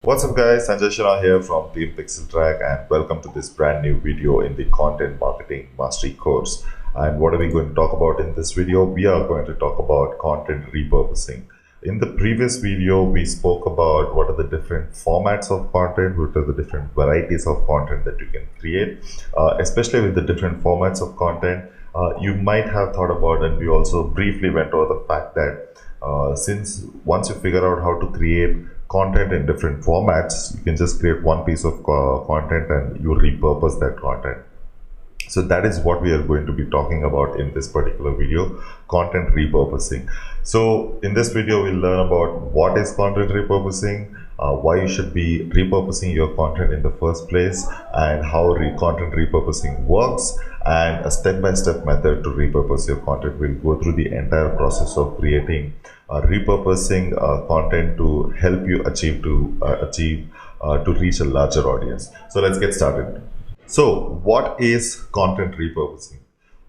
What's up guys, Sanjay Shah here from Team Pixel Track and welcome to this brand new video in the Content Marketing Mastery course. And what are we going to talk about in this video? We are going to talk about content repurposing. In the previous video, we spoke about what are the different formats of content, what are the different varieties of content that you can create, especially with the different formats of content. You might have thought about, and we also briefly went over the fact that since once you figure out how to create content in different formats, you can just create one piece of content and you repurpose that content. So that is what we are going to be talking about in this particular video, content repurposing. So in this video, we'll learn about what is content repurposing, why you should be repurposing your content in the first place, and how content repurposing works, and a step-by-step method to repurpose your content. We'll go through the entire process of creating repurposing content to help you achieve to reach a larger audience. So let's get started. So, what is content repurposing?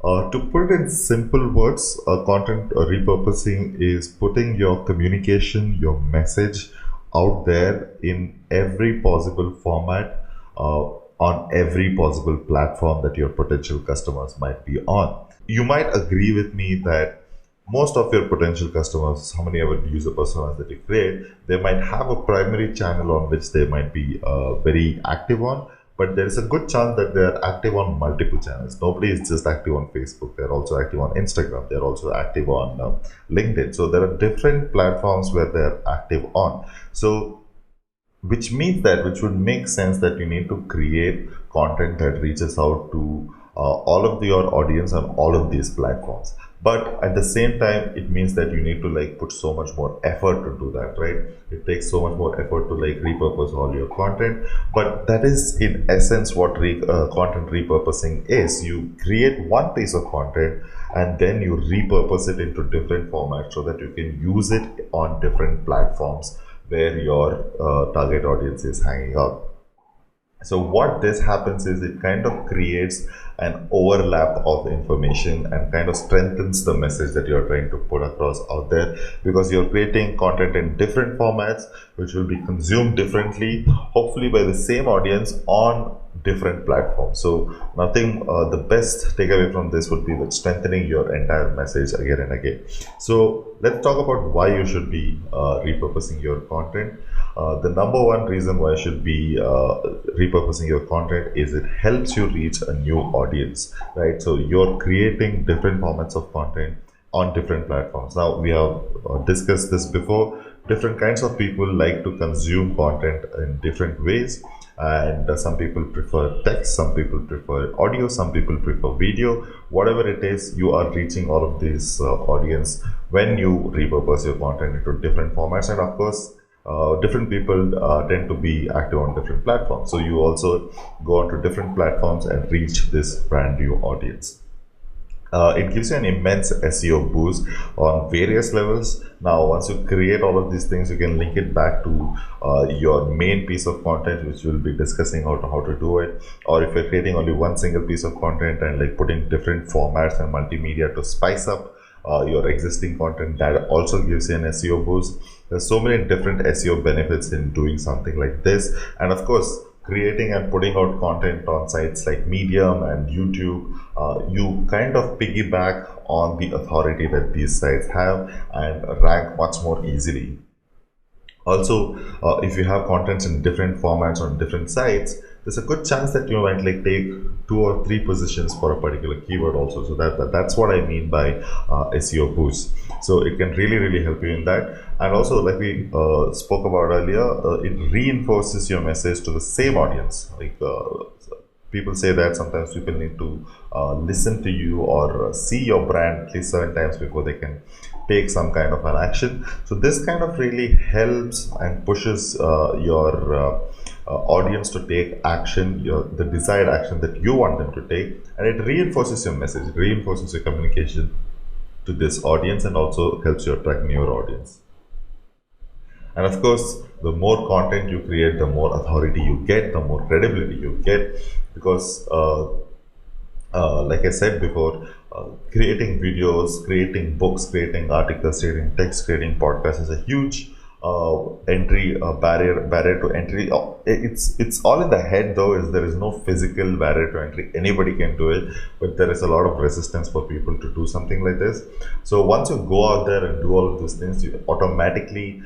To put it in simple words, content repurposing is putting your communication, your message out there in every possible format, on every possible platform that your potential customers might be on. You might agree with me that most of your potential customers, how many ever user personas that you create, they might have a primary channel on which they might be very active on, but there is a good chance that they are active on multiple channels. Nobody is just active on Facebook. They're also active on Instagram. They're also active on LinkedIn. So there are different platforms where they're active on. So which would make sense that you need to create content that reaches out to all of your audience on all of these platforms. But at the same time, it means that you need to put so much more effort to do that, right? It takes so much more effort to repurpose all your content. But that is in essence what content repurposing is. You create one piece of content and then you repurpose it into different formats so that you can use it on different platforms where your target audience is hanging out. So what this happens is it kind of creates an overlap of information and kind of strengthens the message that you're trying to put across out there, because you're creating content in different formats which will be consumed differently, hopefully by the same audience on different platforms. So nothing, the best takeaway from this would be that strengthening your entire message again and again. So let's talk about why you should be repurposing your content. The number one reason why you should be repurposing your content is it helps you reach a new audience, right? So you're creating different formats of content on different platforms. Now, we have discussed this before. Different kinds of people like to consume content in different ways, and some people prefer text, some people prefer audio, some people prefer video. Whatever it is, you are reaching all of these audience when you repurpose your content into different formats. And of course, different people tend to be active on different platforms, so you also go onto different platforms and reach this brand new audience. It gives you an immense SEO boost on various levels. Now, once you create all of these things, you can link it back to your main piece of content, which we'll be discussing how to do it. Or if you're creating only one single piece of content and putting different formats and multimedia to spice up your existing content, that also gives you an SEO boost. There's so many different SEO benefits in doing something like this. And of course, creating and putting out content on sites like Medium and YouTube, you kind of piggyback on the authority that these sites have and rank much more easily. Also, if you have contents in different formats on different sites, there's a good chance that you might take 2 or 3 positions for a particular keyword also. So that's what I mean by SEO boost. So it can really help you in that. And also, like we spoke about earlier, it reinforces your message to the same audience. People say that sometimes people need to listen to you or see your brand at least 7 times before they can take some kind of an action. So this kind of really helps and pushes your audience to take action, the desired action that you want them to take, and it reinforces your message, it reinforces your communication to this audience, and also helps you attract newer audience. And of course, the more content you create, the more authority you get, the more credibility you get, because like I said before, creating videos, creating books, creating articles, creating text, creating podcasts is a huge entry barrier to entry. It's all in the head though. Is there is no physical barrier to entry. Anybody can do it, but there is a lot of resistance for people to do something like this. So once you go out there and do all of those things, you automatically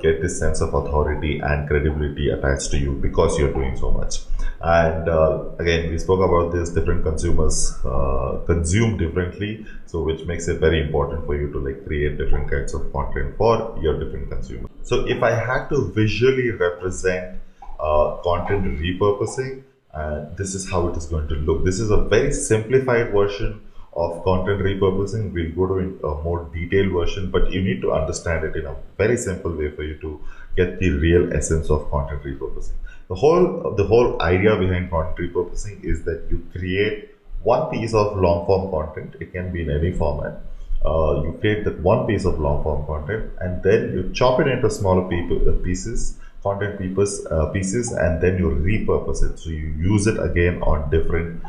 get this sense of authority and credibility attached to you because you're doing so much. And again, we spoke about this, different consumers consume differently, so which makes it very important for you to like create different kinds of content for your different consumers. So if I had to visually represent content repurposing, this is how it is going to look. This is a very simplified version of content repurposing. We'll go to a more detailed version, but you need to understand it in a very simple way for you to get the real essence of content repurposing. The whole idea behind content repurposing is that you create one piece of long form content. It can be in any format. You create that one piece of long form content, and then you chop it into smaller pieces, pieces, and then you repurpose it. So you use it again on different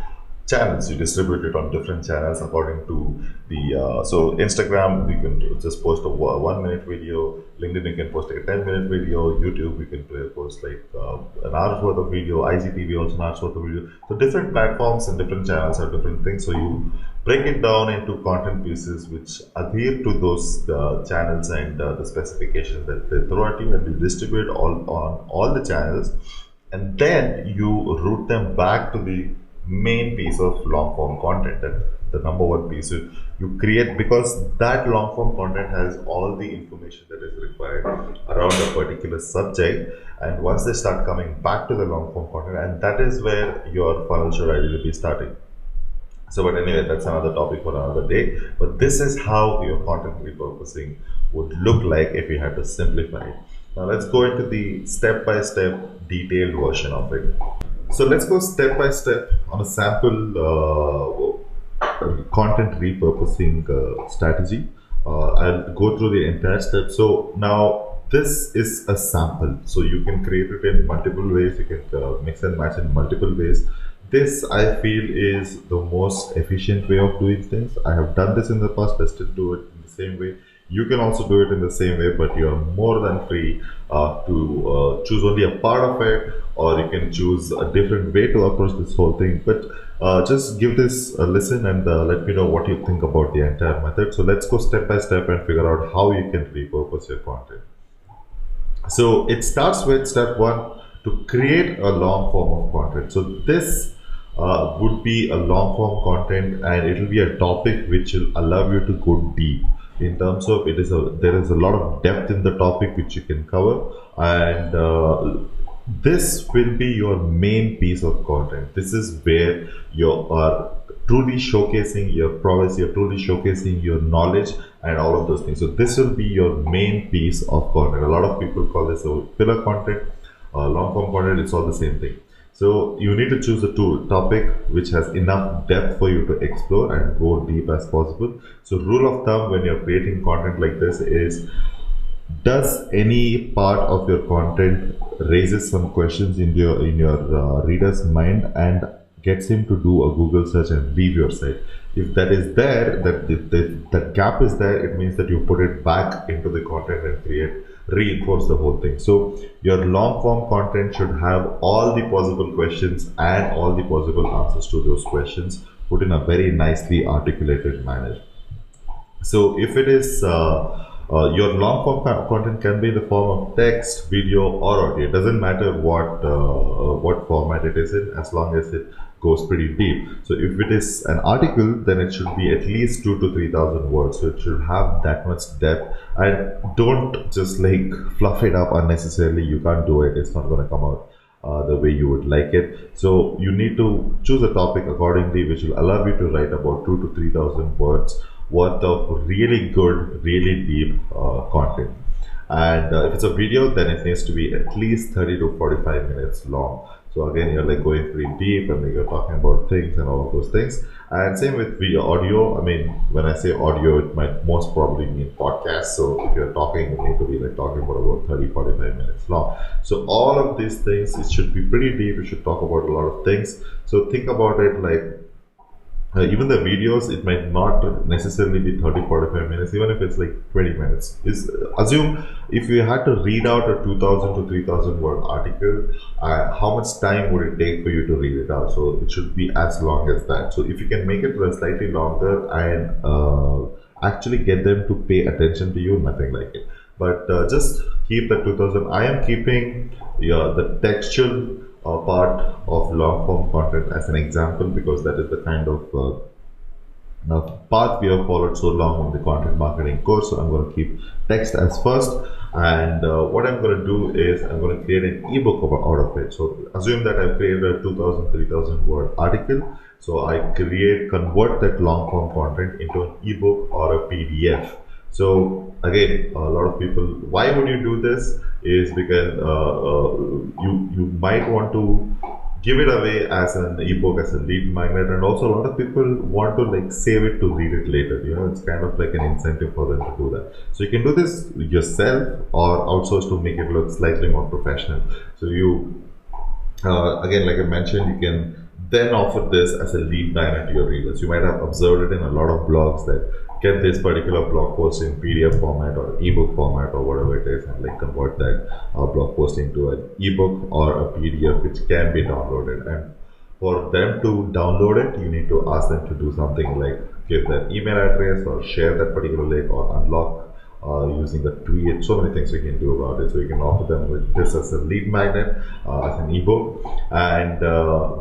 channels. You distribute it on different channels according to the so Instagram, we can just post a 1 minute video. LinkedIn, you can post a 10-minute video. YouTube, we can post like an hour's worth of video. IGTV also an hour's worth of video. So different platforms and different channels have different things. So you break it down into content pieces which adhere to those channels and the specifications that they throw at you, and you distribute on all the channels, and then you route them back to the main piece of long form content, that the number one piece you create, because that long form content has all the information that is required around a particular subject. And once they start coming back to the long form content, and that is where your funnel should ideally be starting. So but anyway, that's another topic for another day. But this is how your content repurposing would look like if you had to simplify it. Now let's go into the step-by-step detailed version of it. So let's go step by step on a sample content repurposing strategy. I'll go through the entire step. So now this is a sample. So you can create it in multiple ways. You can mix and match in multiple ways. This I feel is the most efficient way of doing things. I have done this in the past. I still do it in the same way. You can also do it in the same way, but you are more than free to choose only a part of it, or you can choose a different way to approach this whole thing. But just give this a listen and let me know what you think about the entire method. So let's go step by step and figure out how you can repurpose your content. So it starts with step one, to create a long form of content. So this would be a long form content, and it will be a topic which will allow you to go deep. In terms of there is a lot of depth in the topic which you can cover, and this will be your main piece of content. This is where you are truly showcasing your prowess, you're truly showcasing your knowledge and all of those things. So this will be your main piece of content. A lot of people call this a filler content, long form content. It's all the same thing. So you need to choose a topic which has enough depth for you to explore and go deep as possible. So rule of thumb when you're creating content like this is, does any part of your content raises some questions in your reader's mind and gets him to do a Google search and leave your site? If that is there, that gap is there, it means that you put it back into the content and reinforce the whole thing. So your long form content should have all the possible questions and all the possible answers to those questions put in a very nicely articulated manner. So if it is your long form content can be in the form of text, video, or audio. It doesn't matter what format it is in, as long as it goes pretty deep. So if it is an article, then it should be at least 2,000 to 3,000 words. So it should have that much depth, and don't just like fluff it up unnecessarily. You can't do it. It's not going to come out the way you would like it. So you need to choose a topic accordingly, which will allow you to write about 2,000 to 3,000 words worth of really good, really deep content. And if it's a video, then it needs to be at least 30 to 45 minutes long. So again, you're like going pretty deep, and like you're talking about things and all of those things. And same with video, audio. I mean, when I say audio, it might most probably mean podcast. So if you're talking, you need to be like talking about 30, 45 minutes long. So all of these things, it should be pretty deep. You should talk about a lot of things. So think about it like even the videos, it might not necessarily be 30-45 minutes, even if it's like 20 minutes. Is assume if you had to read out a 2000 to 3000 word article, how much time would it take for you to read it out? So it should be as long as that. So if you can make it slightly longer and actually get them to pay attention to you, nothing like it. But just keep the 2000. I am keeping, yeah, the textual part of long form content as an example, because that is the kind of path we have followed so long in the content marketing course. So I'm going to keep text as first, and what I'm going to do is I'm going to create an ebook out of it. So assume that I've created a 2000 3000 word article. So I convert that long form content into an ebook or a PDF. So again, a lot of people, why would you do this? Is because you might want to give it away as an ebook, as a lead magnet, and also a lot of people want to like save it to read it later. You know, it's kind of like an incentive for them to do that. So you can do this yourself or outsource to make it look slightly more professional. So you again, like I mentioned, you can then offer this as a lead magnet to your readers. You might have observed it in a lot of blogs that get this particular blog post in PDF format or ebook format or whatever it is, and like convert that blog post into an ebook or a PDF which can be downloaded. And for them to download it, you need to ask them to do something like give their email address or share that particular link or unlock using a tweet. So many things you can do about it. So you can offer them with this as a lead magnet, as an ebook, and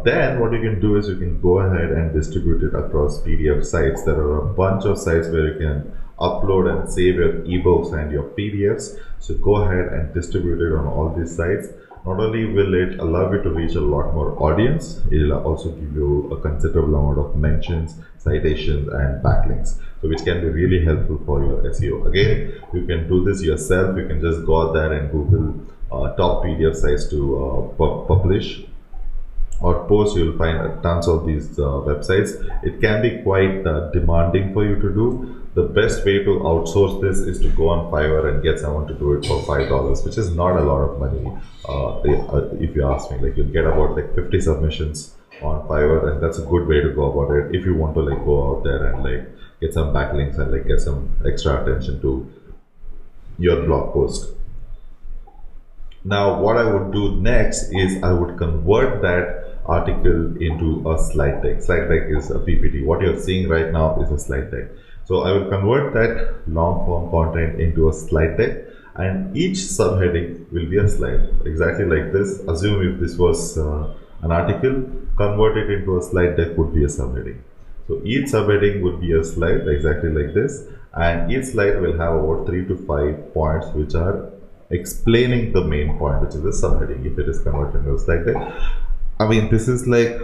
then what you can do is you can go ahead and distribute it across PDF sites. There are a bunch of sites where you can upload and save your ebooks and your PDFs. So go ahead and distribute it on all these sites. Not only will it allow you to reach a lot more audience, it will also give you a considerable amount of mentions, citations, and backlinks, so which can be really helpful for your SEO. Again, you can do this yourself. You can just go out there and Google top PDF sites to publish or post. You'll find tons of these websites. It can be quite demanding for you to do. The best way to outsource this is to go on Fiverr and get someone to do it for $5, which is not a lot of money. If you ask me, like you'll get about like 50 submissions on Fiverr, and that's a good way to go about it if you want to like go out there and like get some backlinks and like get some extra attention to your blog post. Now, what I would do next is I would convert that article into a slide deck. Slide deck is a PPT. What you're seeing right now is a slide deck. So I will convert that long form content into a slide deck, and each subheading will be a slide, exactly like this. Assume if this was an article, convert it into a slide deck would be a subheading. So each subheading would be a slide exactly like this, and each slide will have about 3 to 5 points which are explaining the main point, which is the subheading, if it is converted into a slide deck. I mean, this is like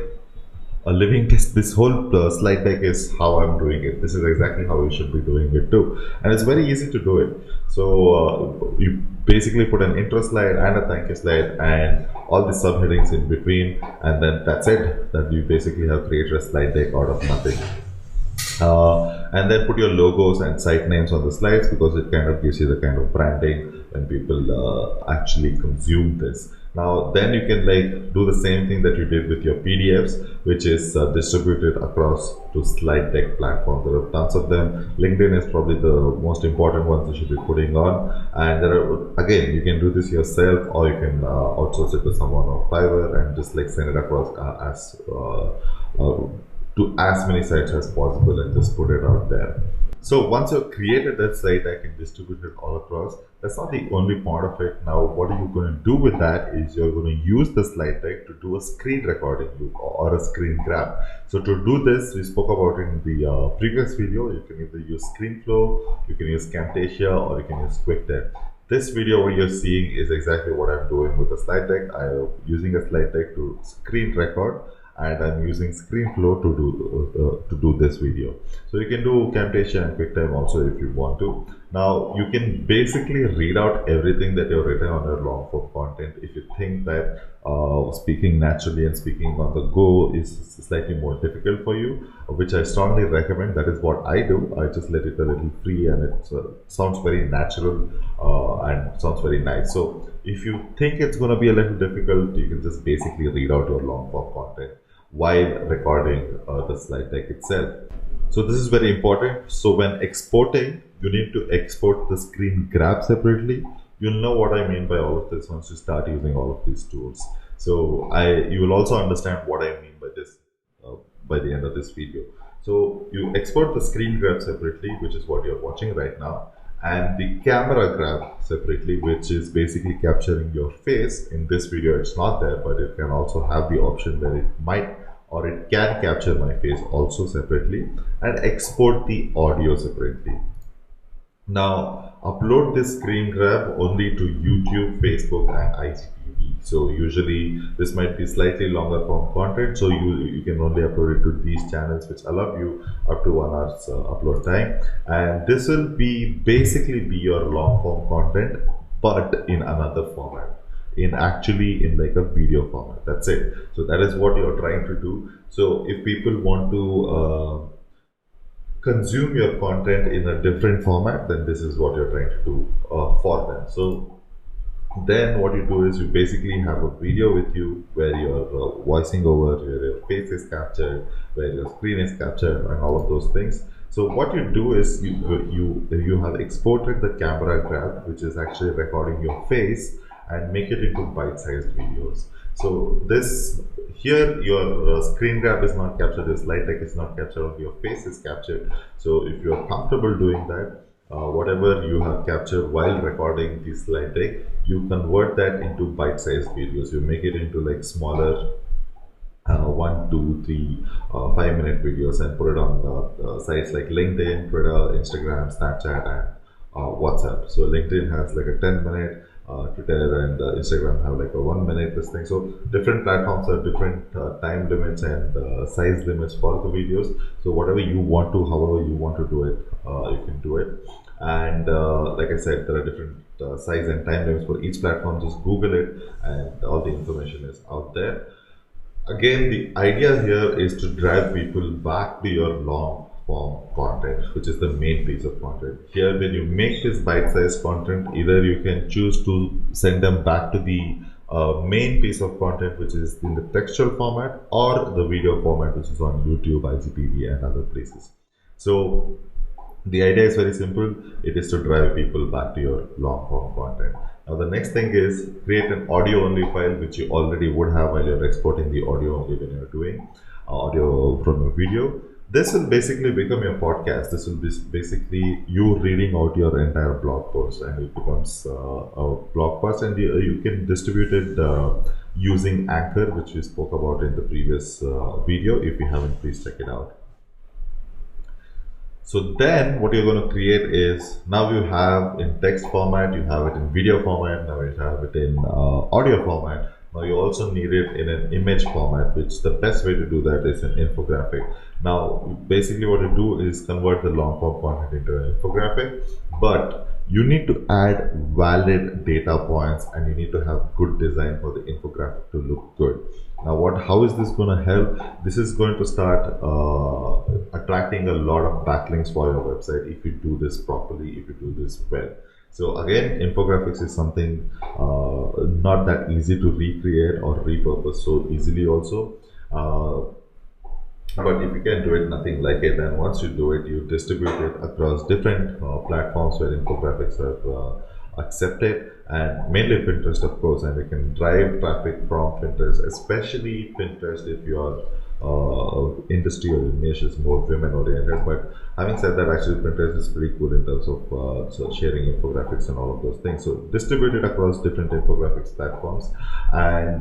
a living test. This whole slide deck is how I'm doing it. This is exactly how you should be doing it too, and it's very easy to do it. So you basically put an intro slide and a thank you slide and all the subheadings in between, and then that's it. That you basically have created a slide deck out of nothing. And then put your logos and site names on the slides, because it kind of gives you the kind of branding when people actually consume this. Now then you can like do the same thing that you did with your PDFs, which is distributed across to slide deck platforms. There are tons of them. LinkedIn is probably the most important one you should be putting on, and there are, again, you can do this yourself, or you can outsource it to someone on Fiverr and just like send it across to as many sites as possible and just put it out there. So once you've created that site, I can distribute it all across. That's not the only part of it. Now, what are you going to do with that is you're going to use the slide deck to do a screen recording or a screen grab. So to do this, we spoke about it in the previous video. You can either use ScreenFlow, you can use Camtasia, or you can use QuickTime. This video what you're seeing is exactly what I'm doing with the slide deck. I'm using a slide deck to screen record, and I'm using ScreenFlow to do this video. So you can do Camtasia and QuickTime also if you want to. Now you can basically read out everything that you've written on your long form content. If you think that speaking naturally and speaking on the go is slightly more difficult for you, which I strongly recommend, that is what I do. I just let it a little free, and it sounds very natural and sounds very nice. So if you think it's going to be a little difficult, you can just basically read out your long form content. while recording the slide deck itself. So this is very important. So when exporting, you need to export the screen grab separately. You'll know what I mean by all of this once you start using all of these tools. So you will also understand what I mean by this by the end of this video. So you export the screen grab separately, which is what you're watching right now, and the camera grab separately, which is basically capturing your face. In this video it's not there, but it can also have the option where it might or it can capture my face also separately, and export the audio separately. Now upload this screen grab only to YouTube, Facebook and IGTV. So usually this might be slightly longer form content, so you can only upload it to these channels, which allow you up to 1 hour's upload time, and this will be basically be your long form content but in another format, in like a video format. That's it. So that is what you're trying to do. So if people want to consume your content in a different format, then this is what you're trying to do for them. So then what you do is you basically have a video with you where you're voicing over, where your face is captured, where your screen is captured and all of those things. So what you do is you have exported the camera grab, which is actually recording your face, and make it into bite-sized videos. So this here your screen grab is not captured, your slide deck is not captured, only your face is captured. So if you are comfortable doing that, whatever you have captured while recording the slide deck, you convert that into bite-sized videos. You make it into like smaller 1, 2, 3, 5-minute videos and put it on sites like LinkedIn, Twitter, Instagram, Snapchat and WhatsApp. So LinkedIn has like a 10-minute, Twitter and Instagram have like a 1-minute this thing. So different platforms have different time limits and size limits for the videos. So whatever you want to, however you want to do it, you can do it. And like I said, there are different size and time limits for each platform. Just Google it and all the information is out there. Again, the idea here is to drive people back to your long form content, which is the main piece of content. Here, when you make this bite-sized content, either you can choose to send them back to the main piece of content, which is in the textual format, or the video format, which is on YouTube, IGTV and other places. So the idea is very simple. It is to drive people back to your long form content. Now the next thing is create an audio only file, which you already would have while you're exporting the audio only when you're doing audio from a video. This will basically become your podcast. This will be basically you reading out your entire blog post, and it becomes a blog post, and you can distribute it using Anchor, which we spoke about in the previous video. If you haven't, please check it out. So then what you're going to create is, now you have in text format, you have it in video format, now you have it in audio format. Now you also need it in an image format, which the best way to do that is an infographic. Now basically what you do is convert the long form content into an infographic, but you need to add valid data points and you need to have good design for the infographic to look good. Now how is this going to help? This is going to start attracting a lot of backlinks for your website if you do this properly, if you do this well. So again, infographics is something not that easy to recreate or repurpose so easily also. But if you can do it nothing like it, then once you do it, you distribute it across different platforms where infographics are accepted, and mainly Pinterest, of course, and you can drive traffic from Pinterest, especially Pinterest if your industry or niche is more women oriented. But having said that, actually Pinterest is pretty cool in terms of so sharing infographics and all of those things. So distribute it across different infographics platforms, and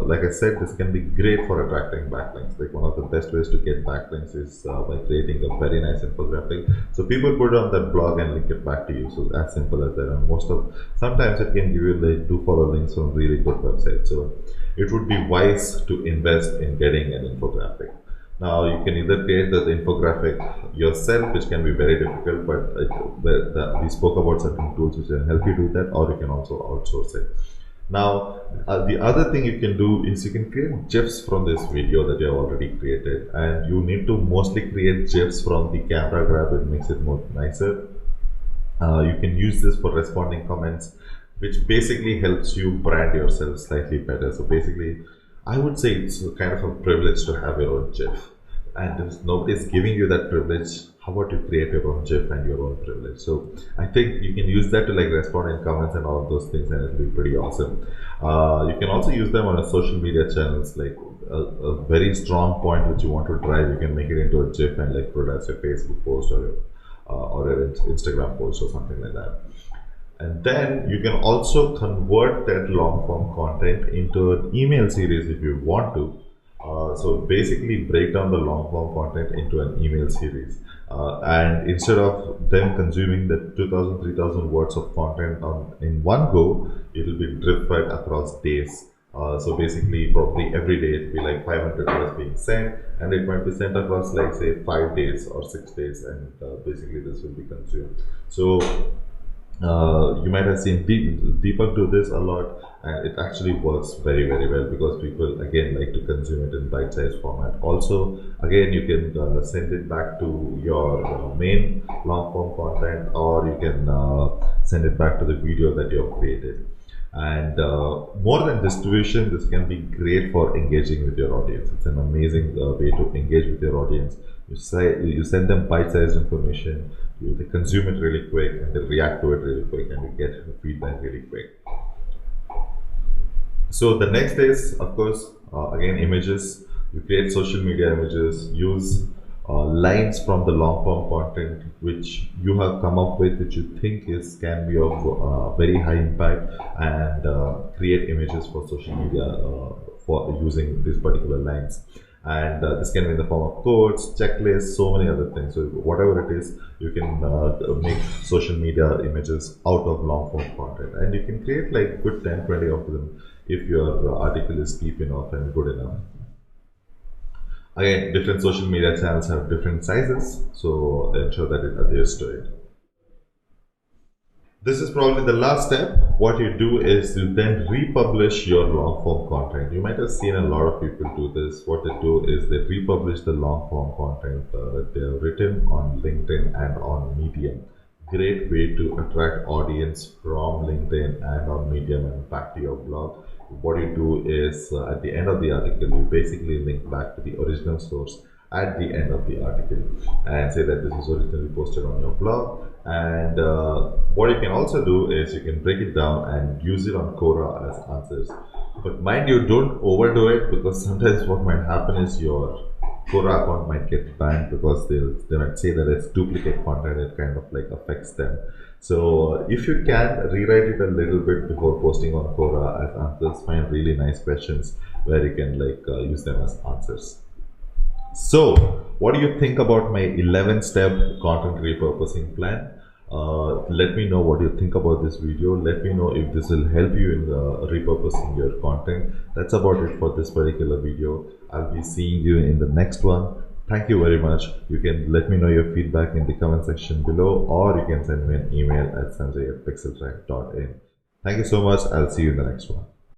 like I said, this can be great for attracting backlinks. Like one of the best ways to get backlinks is by creating a very nice infographic, so people put it on that blog and link it back to you. So as simple as that. And sometimes it can give you like do follow links from really good websites. So it would be wise to invest in getting an infographic. Now you can either create the infographic yourself, which can be very difficult, but we spoke about certain tools which can help you do that, or you can also outsource it. Now the other thing you can do is you can create GIFs from this video that you have already created, and you need to mostly create GIFs from the camera grab. It makes it more nicer. You can use this for responding comments, which basically helps you brand yourself slightly better. So basically I would say it's a kind of a privilege to have your own GIF. And if nobody is giving you that privilege, how about you create your own GIF and your own privilege? So I think you can use that to like respond in comments and all of those things, and it'll be pretty awesome. You can also use them on a social media channels, like a very strong point which you want to drive. You can make it into a GIF and like put it as your Facebook post or an Instagram post or something like that. And then you can also convert that long form content into an email series if you want to. So basically break down the long form content into an email series. And instead of them consuming the 2000, 3000 words of content in one go, it will be drip fed across days. So basically probably every day it will be like 500 words being sent, and it might be sent across like say 5 days or 6 days, and basically this will be consumed. So you might have seen Deepak do this a lot, and it actually works very well because people again like to consume it in bite-sized format. Also, again, you can send it back to your main long-form content, or you can send it back to the video that you have created. And more than distribution, this can be great for engaging with your audience. It's an amazing way to engage with your audience. You send them bite-sized information, they consume it really quick, and they react to it really quick, and you get the feedback really quick. So the next is, of course, again, images. You create social media images, use lines from the long form content which you have come up with, which you think can be of very high impact, and create images for social media for using these particular lines. And this can be in the form of quotes, checklists, so many other things. So whatever it is, you can make social media images out of long form content, and you can create like good 10-20 of them if your article is deep enough and good enough. Again, different social media channels have different sizes, so ensure that it adheres to it. This is probably the last step. What you do is you then republish your long form content. You might have seen a lot of people do this. What they do is they republish the long form content that they have written on LinkedIn and on Medium. Great way to attract audience from LinkedIn and on Medium and back to your blog. What you do is at the end of the article, you basically link back to the original source at the end of the article and say that this is originally posted on your blog. And what you can also do is you can break it down and use it on Quora as answers. But mind you, don't overdo it, because sometimes what might happen is your Quora account might get banned because they might say that it's duplicate content. It kind of like affects them. So if you can rewrite it a little bit before posting on Quora as answers, find really nice questions where you can like use them as answers. So what do you think about my 11-step content repurposing plan? Let me know what you think about this video. Let me know if this will help you in repurposing your content. That's about it for this particular video. I'll be seeing you in the next one. Thank you very much. You can let me know your feedback in the comment section below, or you can send me an email at sanjay@pixeltrack.in. Thank you so much. I'll see you in the next one.